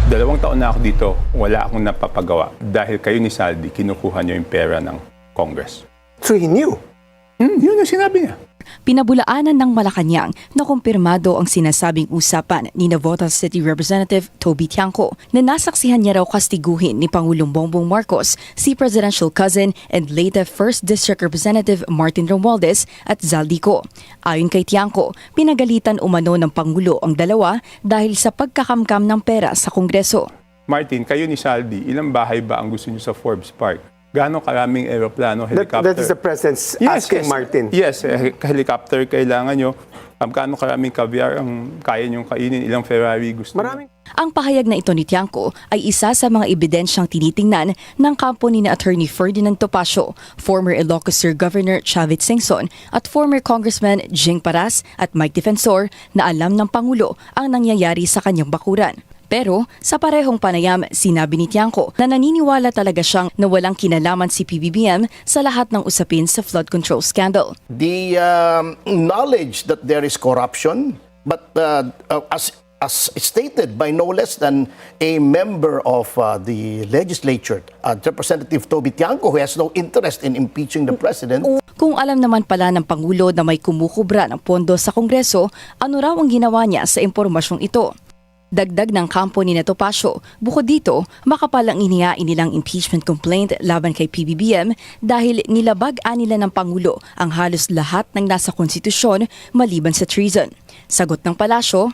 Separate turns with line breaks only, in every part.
2 taon na ako dito, wala akong napapagawa dahil kayo ni Saldi, kinukuha niyo yung pera ng Congress.
So he knew.
Yun ang sinabi niya.
Pinabulaanan ng Malacanang na kumpirmado ang sinasabing usapan ni Navotas City Representative Toby Tiangco na nasaksihan niya raw kastiguhin ni Pangulong Bongbong Marcos si presidential cousin and late 1st District Representative Martin Romualdez at Zaldico. Ayon kay Tiangco, pinagalitan umano ng Pangulo ang dalawa dahil sa pagkakamkam ng pera sa Kongreso.
Martin, kayo ni Saldi, ilang bahay ba ang gusto niyo sa Forbes Park? Gaano karaming aeroplano, helicopter?
That is the president's asking Martin.
Yes, helicopter kailangan nyo. Gaano karaming caviar ang kaya nyong kainin? Ilang Ferrari gusto nyo?
Maraming.
Ang pahayag na ito ni Tiangco ay isa sa mga ebidensyang tinitingnan ng kampo ni na Attorney Ferdinand Topacio, former Ilocos Sur Governor Chavit Singson at former Congressman Jing Paras at Mike Defensor na alam ng Pangulo ang nangyayari sa kanyang bakuran. Pero sa parehong panayam, sinabi ni Tiangco na naniniwala talaga siyang na walang kinalaman si PBBM sa lahat ng usapin sa flood control scandal.
The knowledge that there is corruption, but as stated by no less than a member of the legislature, Representative Toby Tiangco, who has no interest in impeaching the president.
Kung alam naman pala ng Pangulo na may kumukubra ng pondo sa Kongreso, ano raw ang ginawa niya sa impormasyong ito? Dagdag ng kampo ni Topacio, bukod dito, makapal ang inihain nilang impeachment complaint laban kay PBBM dahil nilabag-an nila ng Pangulo ang halos lahat ng nasa konstitusyon maliban sa treason. Sagot ng palasyo,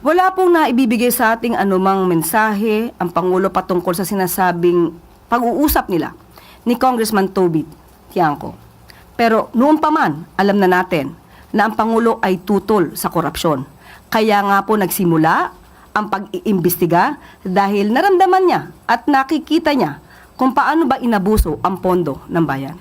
wala pong naibibigay sa ating anumang mensahe ang Pangulo patungkol sa sinasabing pag-uusap nila ni Congressman Toby Tiangco. Pero noon pa man, alam na natin na ang Pangulo ay tutol sa korupsyon. Kaya nga po nagsimula ang pag-iimbestiga dahil naramdaman niya at nakikita niya kung paano ba inabuso ang pondo ng bayan.